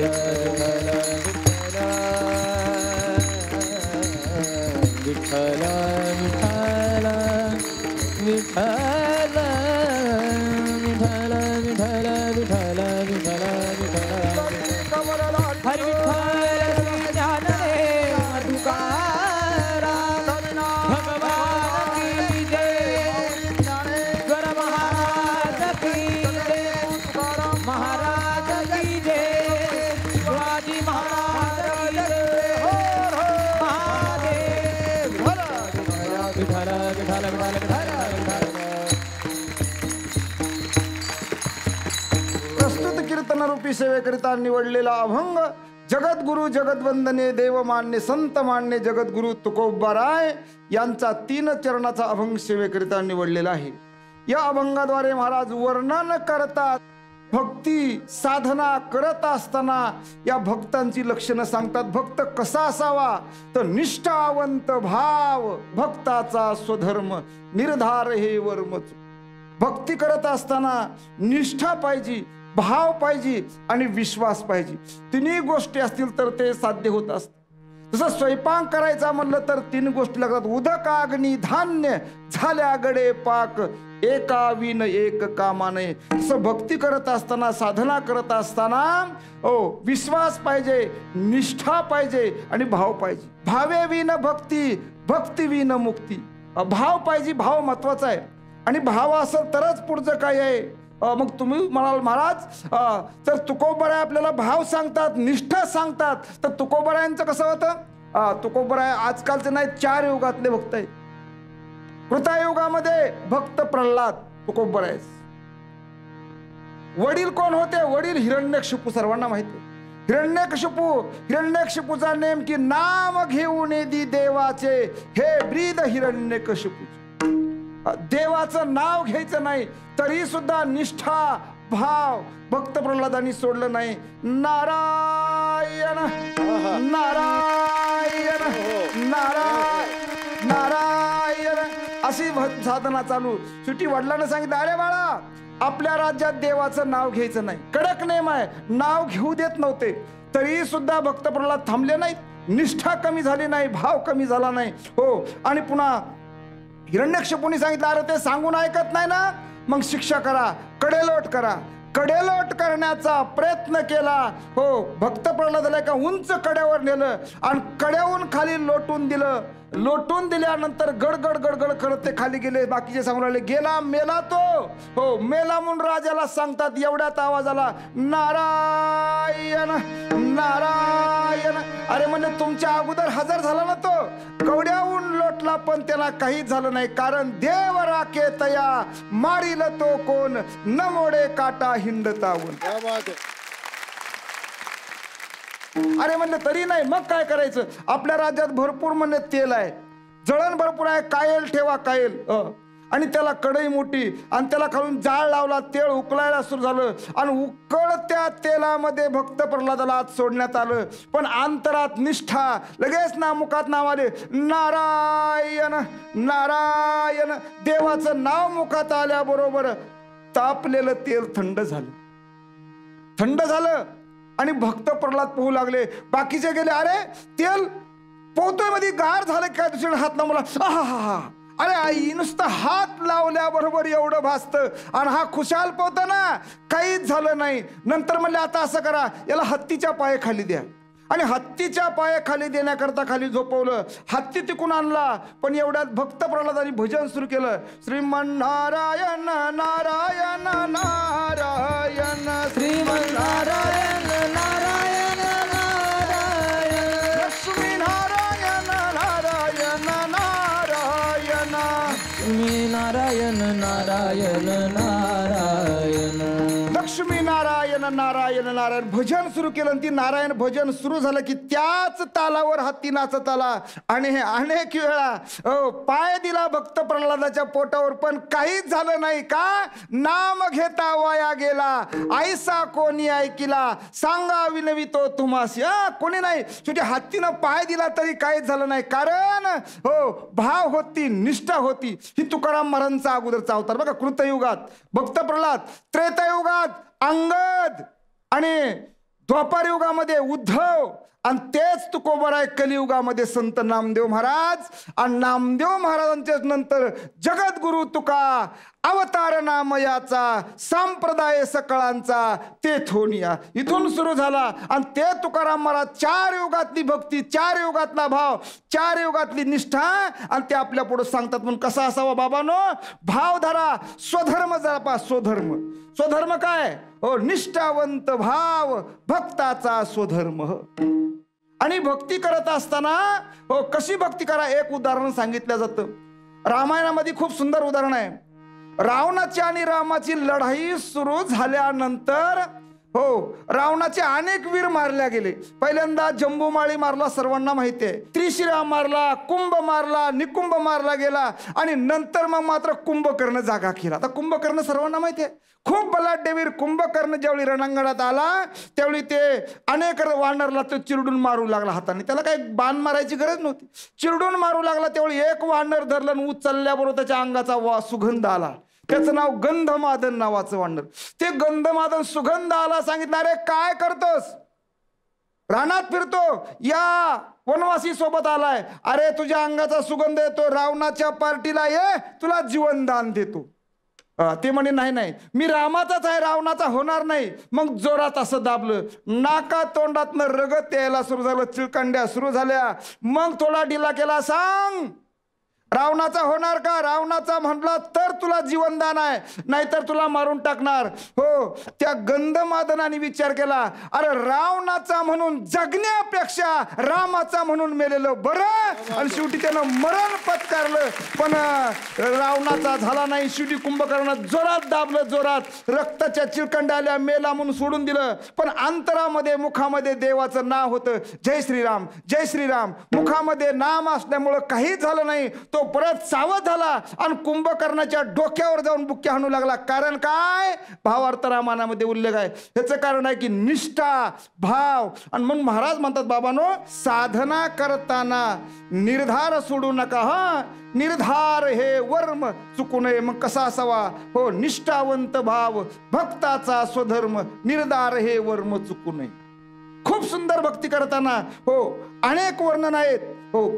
प्रस्तुत कीर्तनरूपी सेवेकरिता निवडलेला अभंग जगद्गुरु जगद्वंदने देवमान्य संत मान्य जगद्गुरु तुकोबाराय यांचा 3 चरणाचा अभंग सेवेकरिता निवडलेला आहे. या अभंगाद्वारे महाराज वर्णन करतात भक्ती साधना करत असताना या भक्तांची लक्षणं सांगतात. भक्त कसा असावा तर निष्ठावंत भाव भक्ताचा स्वधर्म. निर्धार हे वर्म. भक्ती करत असताना निष्ठा पाहिजे, भाव पाहिजे आणि विश्वास पाहिजे. तिन्ही गोष्टी असतील तर ते साध्य होत असतं. तसं स्वयंपाक करायचा म्हणलं तर 3 गोष्टी लागतात. उदक अग्नी धान्य झाल्या गडे पाक. एका विन एक कामाने. तसं भक्ती करत असताना साधना करत असताना विश्वास पाहिजे, निष्ठा पाहिजे आणि भाव पाहिजे. भावे विन भक्ती, भक्ती विन मुक्ती. भाव पाहिजे, भाव महत्वाचा आहे. आणि भाव असेल तरच पुढचं काय आहे. मग तुम्ही म्हणाल महाराज तर तुकोबाराय आपल्याला भाव सांगतात, निष्ठा सांगतात. तर तुकोबारायांचं कसं होतं. तुकोबाराय आजकालचे नाही 4 युगातले भक्त आहेत. कृतायुगामध्ये भक्त प्रल्हाद तुकोबाराय. वडील कोण होते. वडील हिरण्यकशिपू. सर्वांना माहिती. हिरण्यकशिपूचा नेमकी नाम घेऊन येदी देवाचे हे ब्रीद हिरण्यकशिपू. देवाचं नाव घ्यायचं नाही तरी सुद्धा निष्ठा भाव भक्त प्रल्हादांनी सोडलं नाही. नारायण नारायण नारायण नारायण अशी साधना चालू. शेवटी वडिलांना सांगितलं अरे बाळा आपल्या राज्यात देवाचं नाव घ्यायचं नाही. कडक नेम आहे. नाव घेऊ देत नव्हते तरी सुद्धा भक्त प्रल्हाद थांबले नाहीत. निष्ठा कमी झाली नाही, भाव कमी झाला नाही. आणि पुन्हा हिरण्यकशिपूने सांगितलं अरे ते सांगून ऐकत नाही ना मग शिक्षा करा, कडेलोट करा. कडेलोट करण्याचा प्रयत्न केला. हो, भक्त प्रल्हादाला एका उंच कड्यावर नेलं आणि कड्याहून खाली लोटून दिलं. लोटून दिल्यानंतर गडगड गडगड करत ते खाली गेले. बाकीचे सांगू लागले, गेला मेला तो. हो, मेला म्हणून राजाला सांगतात. एवढ्यात आवाज आला, नारायण नारायण. अरे म्हणजे तुमच्या अगोदर हजर झाला ना तो, कवड्याहून लोटला पण त्याला काहीच झालं नाही. कारण देव राखे तया मारील तो कोण, न मोडे काटा हिंडतावून. अरे म्हणलं तरी नाही, मग काय करायचं? आपल्या राज्यात भरपूर म्हणले तेल आहे, जळण भरपूर आहे, कायल ठेवा कायल. आणि त्याला कढई मोठी आणि त्याला खालून जाळ लावला, तेल उकळायला सुरू झालं आणि उकळत्या तेलामध्ये भक्त प्रल्हादाला आत सोडण्यात आलं. पण अंतरात निष्ठा, लगेच ना मुखात नाव आले, नारायण नारायण. देवाचं नाव मुखात आल्याबरोबर तापलेलं तेल थंड झालं. थंड झालं आणि भक्त प्रल्हाद पोहू लागले. बाकीचे गेले, अरे तेल पोहतोय मध्ये गार झालं काय? दुसरीकडे हात लावला, आहा. अरे आई, नुसतं हात लावल्याबरोबर एवढं भासतं आणि हा खुशाल पोहता ना, काहीच झालं नाही. नंतर म्हणले, आता असं करा, याला हत्तीच्या पाय खाली द्या. आणि हत्तीच्या पाय खाली देण्याकरता खाली झोपवलं. हत्ती तिकून आणला. पण एवढ्यात भक्त प्रल्हादांनी भजन सुरू केलं, श्रीमन नारायण नारायण नारायण, श्रीमन नारायण नारायण नारायण, लक्ष्मी नारायण नारायण नारायण, लक्ष्मी नारायण नारायण नारायण, लक्ष्मी नारायण नारायण नारायण. भजन सुरू केलं. ती नारायण भजन सुरू झालं की त्याच तालावर हत्ती नाचत आला. आणि हे अनेक वेळा पाय दिला भक्त प्रल्हादाच्या पोटावर, पण काहीच झालं नाही. का? नाम घेता वाया गेला, ऐसा कोणी ऐकिला, सांगा विनवितो तुम्हास. कोणी नाही. शेवटी हत्तीनं पाय दिला तरी काहीच झालं नाही. कारण हो, भाव होती, निष्ठा होती. ही तुकाराम महाराजांचा अगोदरचा अवतार बघा. कृतयुगात भक्त प्रल्हाद, त्रेतायुगात अंगद आणि द्वापार युगामध्ये उद्धव, आणि तेच तुकोबर आहे कलियुगामध्ये संत नामदेव महाराज. आणि नामदेव महाराजांच्या नंतर जगद्गुरु तुका, अवतार नामयाचा, संप्रदाय सकळांचा तेथोनिया. इथून सुरू झाला. आणि ते तुकाराम महाराज 4 युगातली भक्ती, 4 युगातला भाव, 4 युगातली निष्ठा, आणि ते आपल्या पुढे सांगतात. म्हणून कसा असावा बाबांनो? भाव धरा, स्वधर्म जपा. स्वधर्म, स्वधर्म काय? हो, निष्ठावंत भाव, भक्ताचा स्वधर्म. आणि भक्ती करत असताना हो, कशी भक्ती करा? एक उदाहरण सांगितलं जातं. रामायणामध्ये खूप सुंदर उदाहरण आहे. रावणाची आणि रामाची लढाई सुरू झाल्यानंतर हो, रावणाचे अनेक वीर मारल्या गेले. पहिल्यांदा जंबूमाळी मारला, सर्वांना माहिती आहे. त्रिशिरा मारला, कुंभ मारला, निकुंभ मारला गेला. आणि नंतर मग मात्र कुंभकर्ण जागा केला. आता कुंभकर्ण सर्वांना माहिती आहे, खूप बलाढ्य वीर. कुंभकर्ण ज्यावेळी रणांगणात आला त्यावेळी ते अनेक वानरला तो चिरडून मारू लागला हाताने. त्याला काही बाण मारायची गरज नव्हती. चिरडून मारू लागला. त्यावेळी एक वानर धरलं आणि उचलल्याबरोबर त्याच्या अंगाचा सुगंध आला. त्याचं नाव गंधमादन नावाचं वानर. ते गंधमादन सुगंध आला. सांगितलं, अरे काय करतोस? रानात फिरतो, या वनवासी सोबत आलाय. अरे तुझ्या अंगाचा सुगंध येतो, रावणाच्या पार्टीला ये, तुला जीवनदान देतो. ते म्हणे, नाही नाही, मी रामाचाच आहे, रावणाचा होणार नाही. मग जोरात असं दाबलं, नाका तोंडातनं रगत यायला सुरू झालं, चिळकांड्या सुरू झाल्या. मग थोडा ढिला केला, सांग रावणाचा होणार का? रावणाचा म्हटला तर तुला जीवनदान आहे, नाहीतर तुला मारून टाकणार. हो, त्या गंधमादनाने विचार केला, अरे रावणाचा म्हणून जगण्यापेक्षा रामाचा म्हणून मेलेलं बरं. आणि शेवटी त्यानं मरण पत्करलं. पण रावणाचा झाला नाही. शेवटी कुंभकर्ण जोरात दाबलं, जोरात रक्ताच्या चिळकंड्या आल्या, मेला म्हणून सोडून दिलं. पण अंतरामध्ये, मुखामध्ये देवाचं नाव होतं, जय श्रीराम जय श्रीराम. मुखामध्ये नाम असल्यामुळं काहीच झालं नाही. तो परत सावध झाला आणि कुंभकर्णाच्या डोक्यावर जाऊन बुक्क्या हाणू लागला. कारण काय? भावार्थ रामायणामध्ये उल्लेख आहे. ह्याचं कारण आहे की निष्ठा, भाव. आणि मग महाराज म्हणतात, बाबांनो, साधना करताना निर्धार सोडू नका. हा, निर्धार हे वर्म चुकू नये. मग कसा असावा? हो, निष्ठावंत भाव, भक्ताचा स्वधर्म, निर्धार हे वर्म चुकू नये. खूप सुंदर भक्ती करताना हो, अनेक वर्णन आहेत. हो,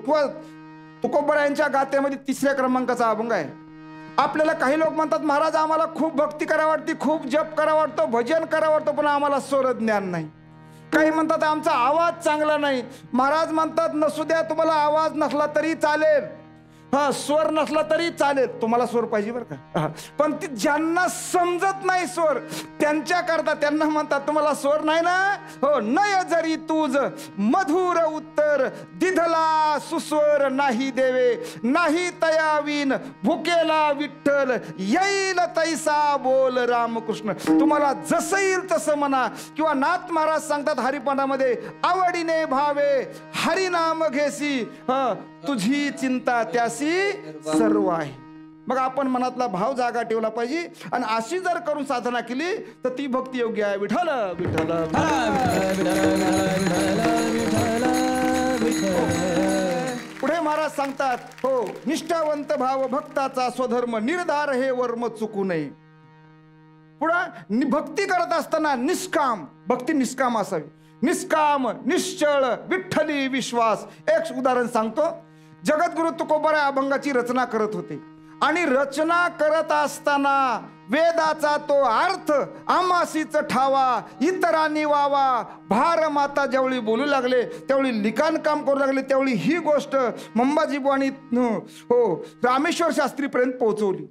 तुकोबरायांच्या गाथेमध्ये 3ऱ्या क्रमांकाचा अभंग आहे. आपल्याला काही लोक म्हणतात महाराज आम्हाला खूप भक्ती करा वाटते, खूप जप करा वाटतो, भजन करा वाटतो, पण आम्हाला स्वर ज्ञान नाही. काही म्हणतात आमचा आवाज चांगला नाही. महाराज म्हणतात नसू द्या, तुम्हाला आवाज नसला तरी चालेल, हा स्वर नसला तरी चालेल, तुम्हाला स्वर पाहिजे बरं का. पण ती ज्यांना समजत नाही स्वर त्यांच्याकरता त्यांना म्हणतात तुम्हाला स्वर नाही ना, हो नय जरी तुझ मधुर उत्तर दिधला सुस्वर नाही देवे, नाही तयावीन भुकेला विठ्ठल येईल तैसा बोल रामकृष्ण. तुम्हाला जसं येईल तसं म्हणा. किंवा नाथ महाराज सांगतात हरिपाठामध्ये, आवडीने भावे हरिनाम घेसी, तुझी चिंता त्यासी सर्व आहे. मग आपण मनातला भाव जागा ठेवला पाहिजे आणि अशी जर करून साधना केली तर ती भक्ती योग्य आहे. विठ्ठल विठ्ठल पुढे महाराज सांगतात, हो निष्ठावंत भाव भक्ताचा स्वधर्म निर्धार हे वर्म चुकू नये. पुढे भक्ती करत असताना निष्काम भक्ती निष्काम असावी. निष्काम निश्चळ विठ्ठली विश्वास. एक उदाहरण सांगतो. जगद्गुरु तुकोबाराय अभंगाची रचना करत होते आणि रचना करत असताना वेदाचा तो अर्थ आमासीच ठावा इतरांनी वावा भार माता ज्यावेळी बोलू लागले, त्यावेळी लिखाण काम करू लागले, त्यावेळी ही गोष्ट मंबाजी बुवानी हो रामेश्वर शास्त्रीपर्यंत पोहोचवली.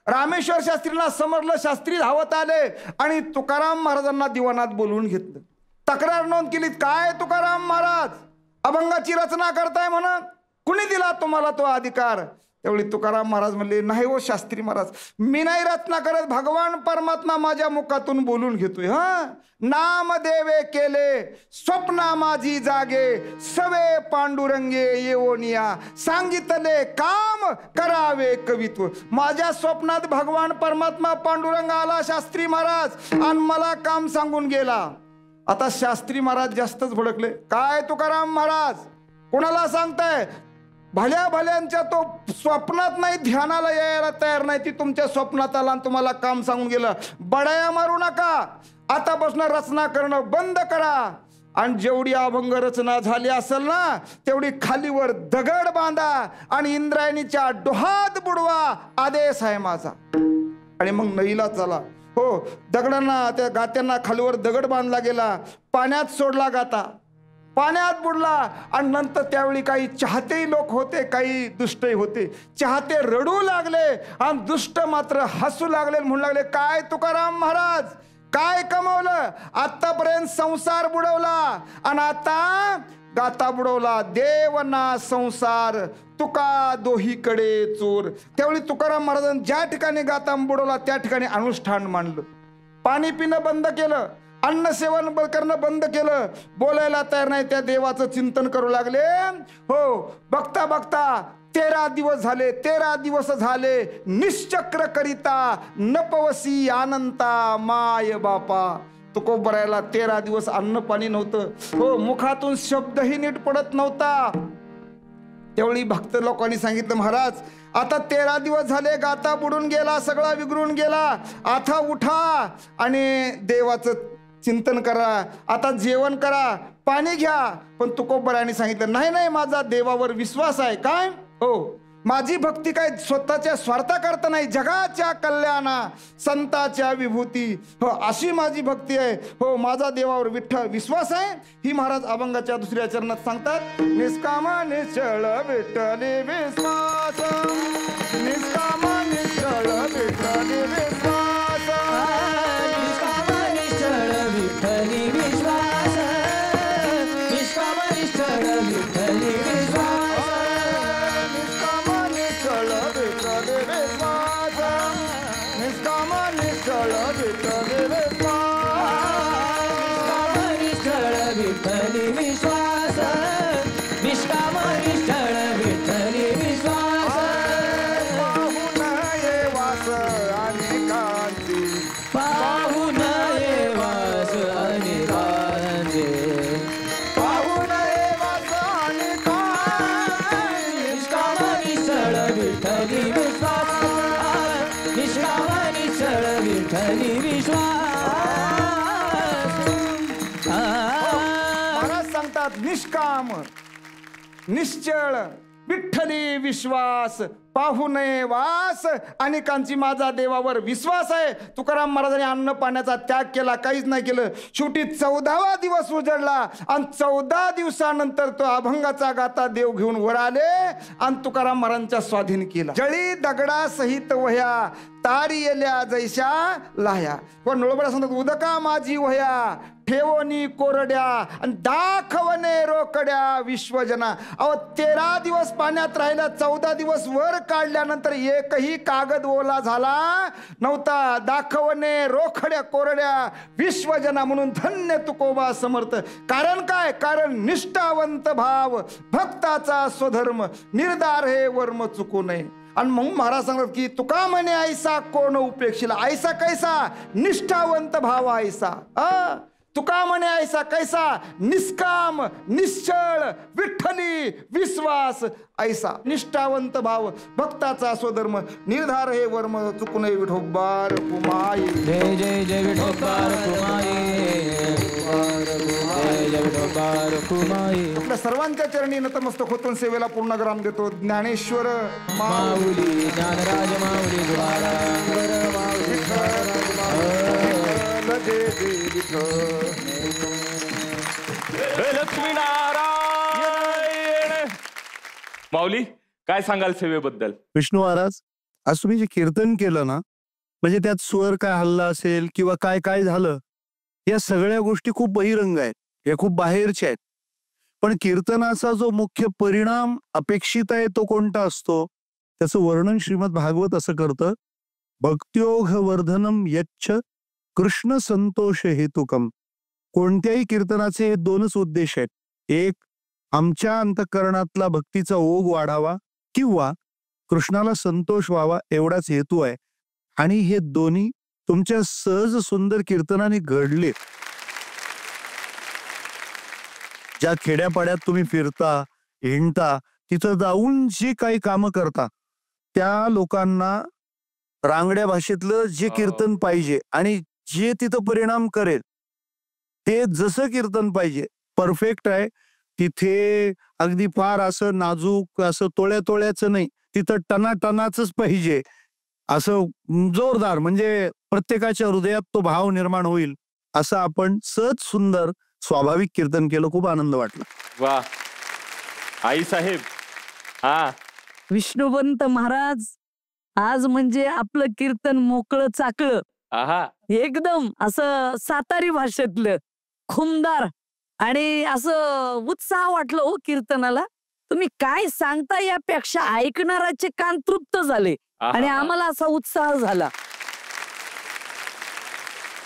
रामेश्वर शास्त्रीला समजलं, शास्त्री धावत आले आणि तुकाराम महाराजांना दिवाणात बोलवून घेतलं. तक्रार नोंद केली, काय तुकाराम महाराज अभंगाची रचना करताय म्हणा, कुणी दिला तुम्हाला तो अधिकार. त्यावेळी तुकाराम महाराज म्हणले, नाही हो शास्त्री महाराज, मी नाही रचना करत, भगवान परमात्मा माझ्या मुखातून बोलून घेतोय. नाम देवे केले स्वप्ना माझी जागे, सवे पांडुरंगे येवोनिया सांगितले काम करावे कवित्व. माझ्या स्वप्नात भगवान परमात्मा पांडुरंग आला शास्त्री महाराज आणि मला काम सांगून गेला. आता शास्त्री महाराज जास्तच भडकले, काय तुकाराम महाराज कोणाला सांगताय, भल्या भल्यांच्या तो स्वप्नात नाही ध्यानाला यायला तयार नाही, ती तुमच्या स्वप्नात आला आणि तुम्हाला काम सांगून गेलं. बडाया मारू नका, आतापासून रचना करणं बंद करा आणि जेवढी अभंग रचना झाली असेल ना तेवढी खालीवर दगड बांधा आणि इंद्रायणीच्या डोहात बुडवा, आदेश आहे माझा. आणि मग नईला चला. हो दगडांना त्या गात्यांना खालीवर दगड बांधला गेला, पाण्यात सोडला गाता, पाण्यात बुडला. आणि नंतर त्यावेळी काही चाहतेही लोक होते, काही दुष्टही होते. चाहते रडू लागले आणि दुष्ट मात्र हसू लागले, म्हणू लागले, काय तुकाराम महाराज काय कमवलं, आतापर्यंत संसार बुडवला आणि आता गाता बुडवला. देव ना संसार तुका दोहीकडे चोर. त्यावेळी तुकाराम महाराजांनी ज्या ठिकाणी गाता बुडवला त्या ठिकाणी अनुष्ठान मांडलं, पाणी पिणं बंद केलं, अन्न सेवन करणं बंद केलं, बोलायला तयार नाही, त्या देवाचं चिंतन करू लागले. हो बघता बघता 13 दिवस झाले निश्चक्र करिता नपवसी आनंता माय बापा. तुकोबरायला 13 दिवस अन्न पाणी नव्हतं. हो मुखातून शब्दही नीट पडत नव्हता. त्यावेळी भक्त लोकांनी सांगितलं, महाराज आता 13 दिवस झाले, गाता बुडून गेला, सगळा विगळून गेला, आता उठा आणि देवाचं चिंतन करा, आता जेवण करा, पाणी घ्या. पण तुकोबरायांनी सांगितलं, नाही नाही माझा देवावर विश्वास आहे. काय हो माझी भक्ती काय स्वतःच्या स्वार्थाकरता नाही, जगाच्या कल्याणा संताच्या विभूती, हो अशी माझी भक्ती आहे. हो माझा देवावर विठ्ठल विश्वास आहे. ही महाराज अभंगाच्या दुसऱ्या चरणात सांगतात, निष्कामा निश्चळ विठ्ठली विश्वास, निष्कामा निश्चळ विठ्ठली विश्वास, निष्कामा निश्चळ विठ्ठली विश्वास, निष्कामा निश्चळ विठ्ठली विश्वास, निष्काम निश्चळ विठ्ठली विश्वास पाहू नये वास, अनेकांची माझा देवावर विश्वास आहे. तुकाराम महाराजांनी अन्न पाण्याचा त्याग केला, काहीच नाही केलं. शेवटी 14वा दिवस उजडला आणि 14 दिवसानंतर तो अभंगाचा गाता देव घेऊन वर आले आणि तुकाराम महाराजांच्या स्वाधीन केला. जळी दगडा सहित वह्या तारी येल्या जैशा लाह्या. पण नोळबडा सांगतात उदका माझी वह्या ठेवणी कोरड्या आणि दाखवणे रोकड्या विश्वजना. अहो 13 दिवस पाण्यात राहिला, 14 दिवस वर काढल्यानंतर एकही कागद ओला झाला नव्हता. दाखवणे रोकड्या कोरड्या विश्वजना म्हणून धन्य तुकोबा समर्थ. कारण काय? कारण निष्ठावंत भाव भक्ताचा स्वधर्म निर्धार हे वर्म चुकू नये. आणि मग महाराज सांगतात की तुका म्हणे ऐसा कोण उपेक्षिला. ऐसा कैसा? निष्ठावंत भाव ऐसा. तुका म्हणे ऐसा कैसा? निष्काम निश्चळ विठ्ठली विश्वास ऐसा. निष्ठावंत भाव भक्ताचा स्वधर्म निर्धार हे वर्म चुकू नये. विठोबार कुमाई. जय जय जय विठोबार कुमाई. जय जय विठोबार कुमाई. आपल्या सर्वांच्या चरणी नतमस्तक होतून सेवेला पूर्णग्राम देतो. ज्ञानेश्वर माऊली ज्ञानराज माऊली लक्ष्मीनारायण. माऊली काय सांगाल सेवेबद्दल? विष्णू महाराज, आज तुम्ही जे कीर्तन केलं ना, म्हणजे त्यात स्वर काय हल्ला असेल किंवा काय काय झालं, या सगळ्या गोष्टी खूप बहिरंग आहेत, या खूप बाहेरच्या आहेत. पण कीर्तनाचा जो मुख्य परिणाम अपेक्षित आहे तो कोणता असतो, त्याचं वर्णन श्रीमद भागवत असं करतं. भक्त्योघ वर्धनम यच्छ कृष्ण संतोष हेतुकम. कोणत्याही कीर्तनाचे हे दोनच उद्देश आहेत. एक, आमच्या अंतःकरणातला भक्तीचा ओघ वाढावा किंवा कृष्णाला संतोष व्हावा एवढाच हेतू आहे. आणि हे दोन्ही तुमच्या सहज सुंदर कीर्तनाने घडले. ज्या खेड्यापाड्यात तुम्ही फिरता हिंडता, तिथं जाऊन जी काही कामं करता, त्या लोकांना रांगड्या भाषेतलं जे कीर्तन पाहिजे आणि जे तिथं परिणाम करेल ते जसं कीर्तन पाहिजे परफेक्ट आहे. तिथे अगदी फार असं नाजूक असं तोळ्या तोळ्याचं नाही, तिथं टनाटनाच पाहिजे, असं जोरदार, म्हणजे प्रत्येकाच्या हृदयात तो भाव निर्माण होईल असं आपण सहज सुंदर स्वाभाविक कीर्तन केलं. खूप आनंद वाटला. वा आई साहेब. हा विष्णुवंत महाराज, आज म्हणजे आपलं कीर्तन मोकळं चाकळं, एकदम असं सातारी भाषेतलं खुमदार आणि असं उत्साह वाटलं हो कीर्तनाला. तुम्ही काय सांगता यापेक्षा ऐकणाराचे कान तृप्त झाले आणि आम्हाला असा उत्साह झाला.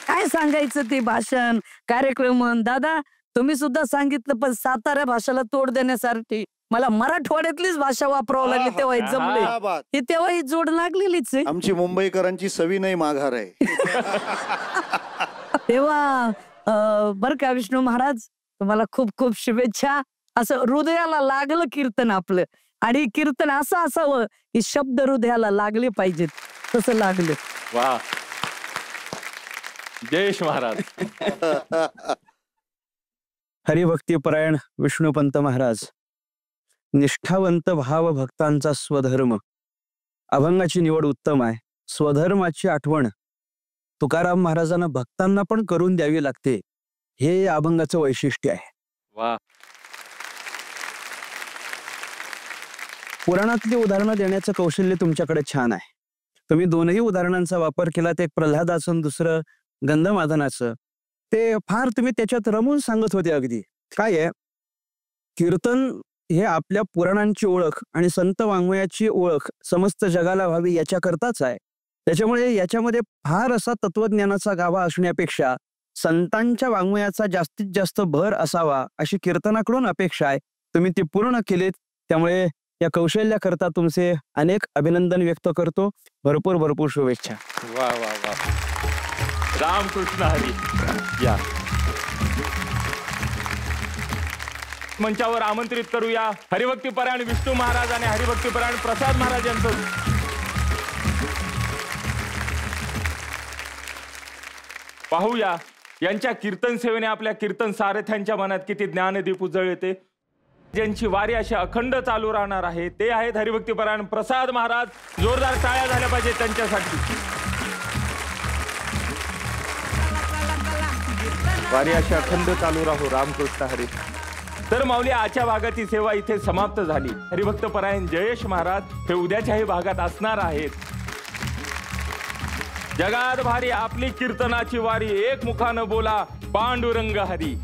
काय सांगायचं ते भाषण कार्यक्रम. दादा तुम्ही सुद्धा सांगितलं, पण सातारा भाषेला तोड देण्यासाठी मला मराठवाड्यातलीच भाषा वापरावं लागली. तेव्हा जमले की तेव्हा ही जोड लागलेलीच आहे. आमची मुंबईकरांची सविनय माघार आहे. तेव्हा बर का विष्णू महाराज, तुम्हाला खूप खूप शुभेच्छा. असं हृदयाला लागलं कीर्तन आपलं, आणि कीर्तन असं असावं की शब्द हृदयाला लागले पाहिजेत, तसं लागलं. वा जयेश महाराज. हरिभक्तीपरायण विष्णुपंत महाराज, निष्ठावंत भाव भक्तांचा स्वधर्म. अभंगाची निवड उत्तम आहे. स्वधर्माची आठवण तुकाराम महाराजांना भक्तांना पण करून द्यावी लागते, हे अभंगाचं वैशिष्ट्य आहे. वा. पुराणातली उदाहरणं देण्याचं कौशल्य तुमच्याकडे छान आहे. तुम्ही दोनही उदाहरणांचा वापर केला, ते एक प्रल्हादाचं दुसरं गंधमादनाचं. ते फार तुम्ही त्याच्यात रमून सांगत होते. अगदी काय आहे, कीर्तन हे आपल्या पुराणांची ओळख आणि संत वाङ्मयाची ओळख समस्त जगाला व्हावी याच्याकरताच आहे. त्याच्यामुळे याच्यामध्ये फार असा तत्वज्ञानाचा गाभा असण्यापेक्षा संतांच्या वाङ्मयाचा जास्तीत जास्त भर असावा अशी कीर्तनाकडून अपेक्षा आहे. तुम्ही ती पूर्ण केलीत, त्यामुळे या कौशल्याकरता तुमचे अनेक अभिनंदन व्यक्त करतो. भरपूर भरपूर शुभेच्छा. वा वा वा. रामकृष्ण हरी. या मंचावर आमंत्रित करूया हरिभक्तीपरायण विष्णू महाराज आणि हरिभक्तीपरायण प्रसाद महाराज यांचं. पाहूया यांच्या कीर्तन सेवेने आपल्या कीर्तन सारथ्यांच्या मनात किती ज्ञानदीप उजळते. ज्यांची वारी अशी अखंड चालू राहणार आहे ते आहेत हरिभक्तीपरायण प्रसाद महाराज. जोरदार टाळ्या झाल्या पाहिजे त्यांच्यासाठी. वारी अशी अखंड चालू राहू. रामकृष्ण हरी. तर माऊली आजच्या भागाची सेवा इथे समाप्त झाली. हरिभक्तपरायण जयेश महाराज हे उद्याच्याही भागात असणार आहेत. जगात भारी आपली कीर्तनाची वारी, एक मुखानं बोला पांडुरंग हरी.